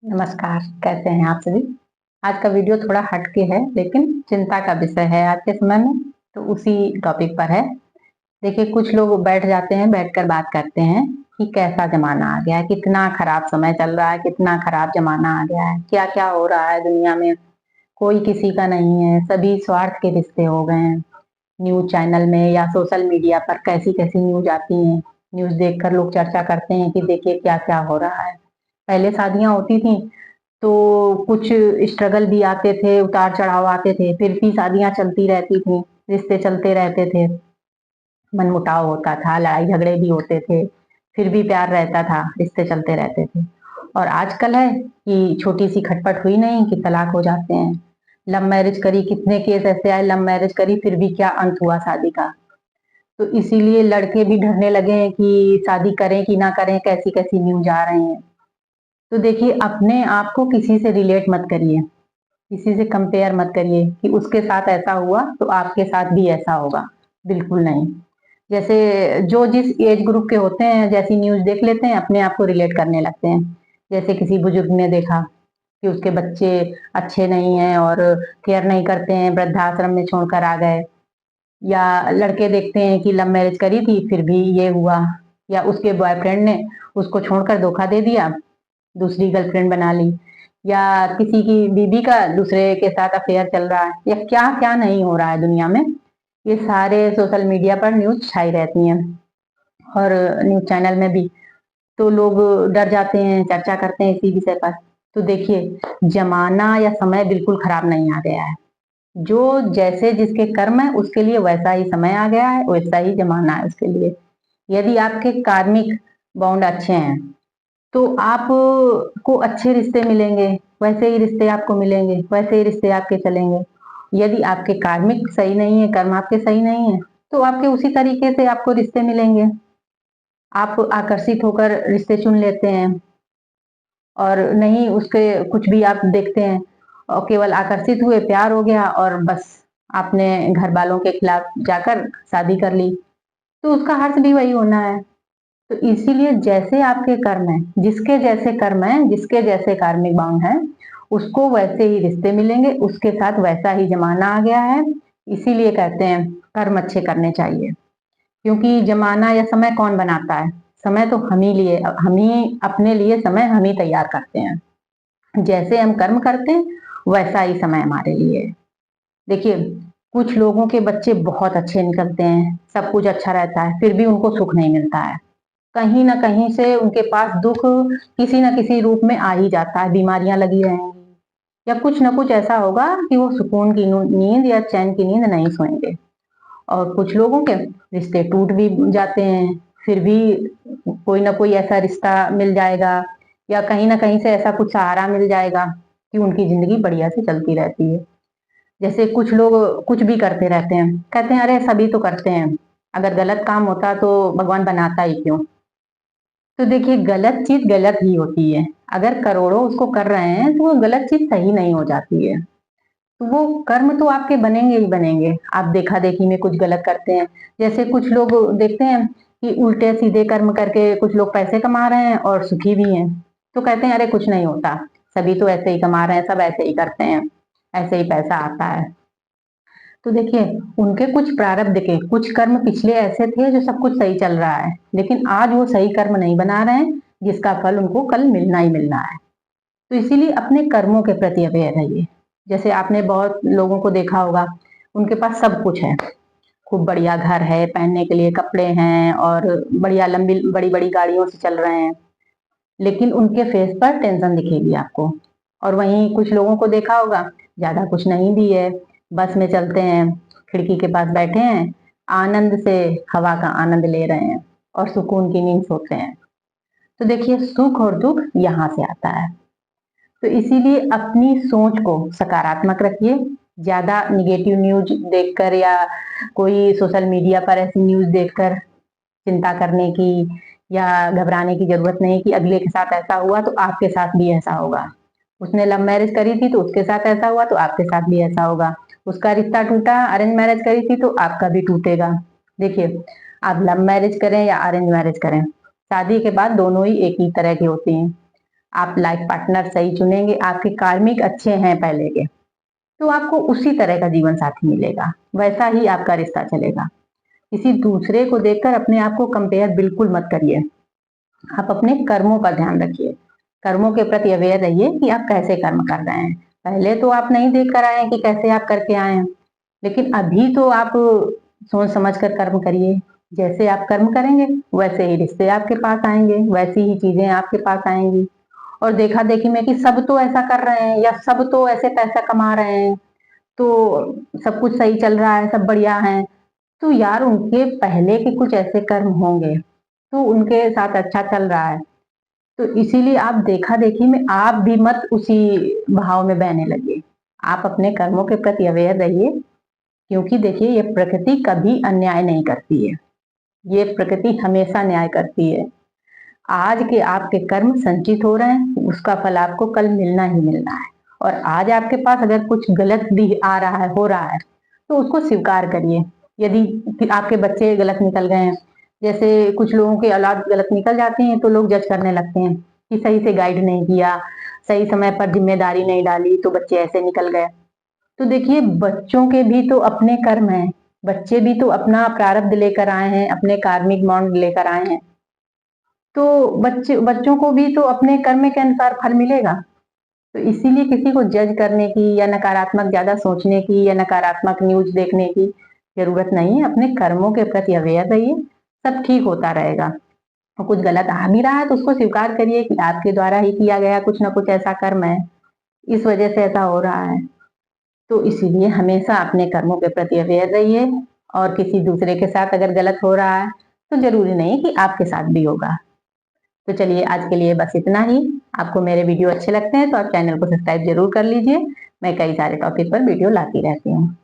नमस्कार, कैसे हैं आप सभी? आज का वीडियो थोड़ा हटके है, लेकिन चिंता का विषय है आज के समय में, तो उसी टॉपिक पर है। देखिए, कुछ लोग बैठ जाते हैं, बैठकर बात करते हैं कि कैसा ज़माना आ गया है, कितना खराब समय चल रहा है, कितना खराब ज़माना आ गया है, क्या-क्या हो रहा है दुनिया में, कोई किसी का नहीं है, सभी स्वार्थ के रिश्ते हो गए हैं। न्यूज़ चैनल में या सोशल मीडिया पर कैसी-कैसी न्यूज़ आती हैं, न्यूज़ देखकर लोग चर्चा करते हैं कि देखिए क्या-क्या हो रहा है। पहले शादियाँ होती थी तो कुछ स्ट्रगल भी आते थे, उतार-चढ़ाव आते थे, फिर भी शादियाँ चलती रहती थीं, रिश्ते चलते रहते थे, मनमुटाव होता था, लड़ाई-झगड़े भी होते थे, फिर भी प्यार रहता था, रिश्ते चलते रहते थे। और आजकल है कि छोटी-सी खटपट हुई नहीं कि तलाक हो जाते हैं। लव मैरिज करी, कितने केस ऐसे आए, लव मैरिज करी फिर भी क्या अंत हुआ शादी का। तो इसीलिए लड़के भी डरने लगे हैं कि शादी करें कि ना करें, कैसी-कैसी न्यूज़ आ रही हैं। तो देखिए, अपने आप को किसी से रिलेट मत करिए। किसी से कंपेयर मत करिए कि उसके साथ ऐसा हुआ तो आपके साथ भी ऐसा होगा, बिल्कुल नहीं। जैसे जो जिस एज ग्रुप के होते हैं जैसी न्यूज़ देख लेते हैं अपने आप को रिलेट करने लगते हैं। जैसे किसी बुजुर्ग ने देखा कि उसके बच्चे अच्छे नहीं हैं और केयर नहीं करते हैं, वृद्धाश्रम में छोड़कर आ गए, या लड़के देखते हैं कि लव मैरिज करी थी फिर भी ये हुआ, या उसके बॉयफ्रेंड ने उसको छोड़कर धोखा दे दिया, दूसरी गर्लफ्रेंड बना ली, या किसी की बीबी का दूसरे के साथ अफेयर चल रहा है, या क्या-क्या नहीं हो रहा है दुनिया में, ये सारे सोशल मीडिया पर न्यूज़ छाई रहती हैं और न्यूज़ चैनल में भी। तो लोग डर जाते हैं, चर्चा करते हैं इसी विषय पर। तो देखिए, ज़माना या समय बिल्कुल खराब नहीं आ गया है। जो जैसे जिसके कर्म है उसके लिए वैसा ही समय आ गया है, वैसा ही ज़माना है उसके लिए। यदि आपके कार्मिक बॉन्ड अच्छे हैं तो आप को अच्छे रिश्ते मिलेंगे, वैसे ही रिश्ते आपको मिलेंगे, वैसे ही रिश्ते आपके चलेंगे। यदि आपके कार्मिक सही नहीं है, कर्म आपके सही नहीं है, तो आपके उसी तरीके से आपको रिश्ते मिलेंगे। आप आकर्षित होकर रिश्ते चुन लेते हैं और नहीं उसके कुछ भी आप देखते हैं और केवल आकर्षित हुए, प्यार हो गया और बस आपने घर वालों के खिलाफ जाकर शादी कर ली, तो उसका हर्ष भी वही होना है। तो इसीलिए जैसे आपके कर्म हैं, जिसके जैसे कर्म हैं, जिसके जैसे कार्मिक बाँध हैं, उसको वैसे ही रिश्ते मिलेंगे, उसके साथ वैसा ही ज़माना आ गया है। इसीलिए कहते हैं कर्म अच्छे करने चाहिए, क्योंकि ज़माना या समय कौन बनाता है? समय तो हम ही अपने लिए समय हम ही तैयार करते हैं। जैसे हम कर्म करते हैं, वैसा ही समय हमारे लिए है। देखिए, कुछ लोगों के बच्चे बहुत अच्छे निकलते हैं, सब कुछ अच्छा रहता है, फिर भी उनको सुख नहीं मिलता है। कहीं न कहीं से उनके पास दुःख किसी न किसी रूप में आ ही जाता है, बीमारियाँ लगी रहेंगी या कुछ न कुछ ऐसा होगा कि वो सुकून की नींद या चैन की नींद नहीं सोएँगे। और कुछ लोगों के रिश्ते टूट भी जाते हैं, फिर भी कोई न कोई ऐसा रिश्ता मिल जाएगा या कहीं न कहीं से ऐसा कुछ सहारा मिल जाएगा कि उनकी ज़िंदगी बढ़िया से चलती रहती है। जैसे कुछ लोग कुछ भी करते रहते हैं, कहते हैं अरे सभी तो करते हैं, अगर गलत काम होता तो भगवान बनाता ही क्यों? तो देखिए, गलत चीज़ गलत ही होती है। अगर करोड़ों उसको कर रहे हैं, तो वो गलत चीज़ सही नहीं हो जाती है। तो वो कर्म तो आपके बनेंगे ही बनेंगे। आप देखा-देखी में कुछ गलत करते हैं। जैसे कुछ लोग देखते हैं कि उल्टे-सीधे कर्म करके कुछ लोग पैसे कमा रहे हैं और सुखी भी हैं। तो कहते हैं, "अरे! कुछ नहीं होता। सभी तो ऐसे ही कमा रहे हैं, सब ऐसे ही करते हैं। ऐसे ही पैसा आता है।" तो देखिए, उनके कुछ प्रारब्ध के कुछ कर्म पिछले ऐसे थे जो सब कुछ सही चल रहा है, लेकिन आज वो सही कर्म नहीं बना रहे हैं, जिसका फल उनको कल मिलना ही मिलना है। तो इसीलिए अपने कर्मों के प्रति अवेयर रहिए। जैसे आपने बहुत लोगों को देखा होगा, उनके पास सब कुछ है, खूब बढ़िया घर है, पहनने के लिए कपड़े हैं और बढ़िया लंबी बड़ी-बड़ी गाड़ियों से चल रहे हैं, लेकिन उनके फेस पर टेंशन दिखेगी आपको। और वहीं कुछ लोगों को देखा होगा, ज़्यादा कुछ नहीं भी है, बस में चलते हैं, खिड़की के पास बैठे हैं, आनंद से हवा का आनंद ले रहे हैं और सुकून की नींद सोते हैं। तो देखिए, सुख और दुःख यहाँ से आता है। तो इसीलिए अपनी सोच को सकारात्मक रखिए। ज़्यादा नेगेटिव न्यूज़ देखकर या कोई सोशल मीडिया पर ऐसी न्यूज़ देखकर चिंता करने की या घबराने की ज़रूरत नहीं कि अगले के साथ ऐसा हुआ तो आपके साथ भी ऐसा होगा। उसने लव मैरिज करी थी तो उसके साथ ऐसा हुआ तो आपके साथ भी ऐसा होगा। उसका रिश्ता टूटा, अरेंज मैरिज करी थी तो आपका भी टूटेगा। देखिए, आप लव मैरिज करें या अरेंज मैरिज करें, शादी के बाद दोनों ही एक ही तरह की होती हैं। आप लाइफ पार्टनर सही चुनेंगे, आपके कार्मिक अच्छे हैं पहले के, तो आपको उसी तरह का जीवन साथी मिलेगा, वैसा ही आपका रिश्ता चलेगा। किसी दूसरे को देखकर अपने आप को कंपेयर बिल्कुल मत करिए। आप अपने कर्मों का ध्यान रखिए, कर्मों के प्रति अवेयर रहिए कि आप कैसे कर्म कर रहे हैं। पहले तो आप नहीं देख कर आए हैं कि कैसे आप करके आए हैं, लेकिन अभी तो आप सोच समझ कर कर्म करिए। जैसे आप कर्म करेंगे वैसे ही रिश्ते आपके पास आएंगे, वैसी ही चीजें आपके पास आएंगी। और देखा देखी में कि सब तो ऐसा कर रहे हैं या सब तो ऐसे पैसा कमा रहे हैं, तो सब कुछ सही चल रहा है, सब बढ़िया है, तो यार उनके पहले के कुछ ऐसे कर्म होंगे तो उनके साथ अच्छा चल रहा है। तो इसीलिए आप देखा देखी में आप भी मत उसी भाव में बहने लगे। आप अपने कर्मों के प्रति अवेयर रहिए, क्योंकि देखिए ये प्रकृति कभी अन्याय नहीं करती है, ये प्रकृति हमेशा न्याय करती है। आज के आपके कर्म संचित हो रहे हैं, उसका फल आपको कल मिलना ही मिलना है। और आज आपके पास अगर कुछ गलत भी आ रहा है, हो रहा है, तो उसको स्वीकार करिए। यदि आपके बच्चे गलत निकल गए हैं, जैसे कुछ लोगों की औलाद गलत निकल जाती है तो लोग जज करने लगते हैं कि सही से गाइड नहीं किया, सही समय पर जिम्मेदारी नहीं डाली तो बच्चे ऐसे निकल गए। तो देखिए बच्चों के भी तो अपने कर्म हैं, बच्चे भी तो अपना प्रारब्ध लेकर आए हैं, अपने कार्मिक बॉन्ड लेकर आए हैं, तो बच्चों को भी तो अपने कर्म के अनुसार फल मिलेगा। तो इसीलिए किसी को जज करने की या नकारात्मक ज्यादा सोचने की या नकारात्मक न्यूज देखने की जरूरत नहीं है। अपने कर्मों के प्रति अवेयर रहिए, सब ठीक होता रहेगा। और कुछ गलत आ भी रहा है तो उसको स्वीकार करिए कि आपके द्वारा ही किया गया कुछ ना कुछ ऐसा कर्म है, इस वजह से ऐसा हो रहा है। तो इसीलिए हमेशा अपने कर्मों के प्रति अवेयर रहिए। और किसी दूसरे के साथ अगर गलत हो रहा है तो जरूरी नहीं कि आपके साथ भी होगा। तो चलिए आज के लिए बस इतना ही। आपको मेरे वीडियो अच्छे लगते हैं तो आप चैनल को सब्सक्राइब जरूर कर लीजिए। मैं कई सारे टॉपिक पर वीडियो लाती रहती हूँ।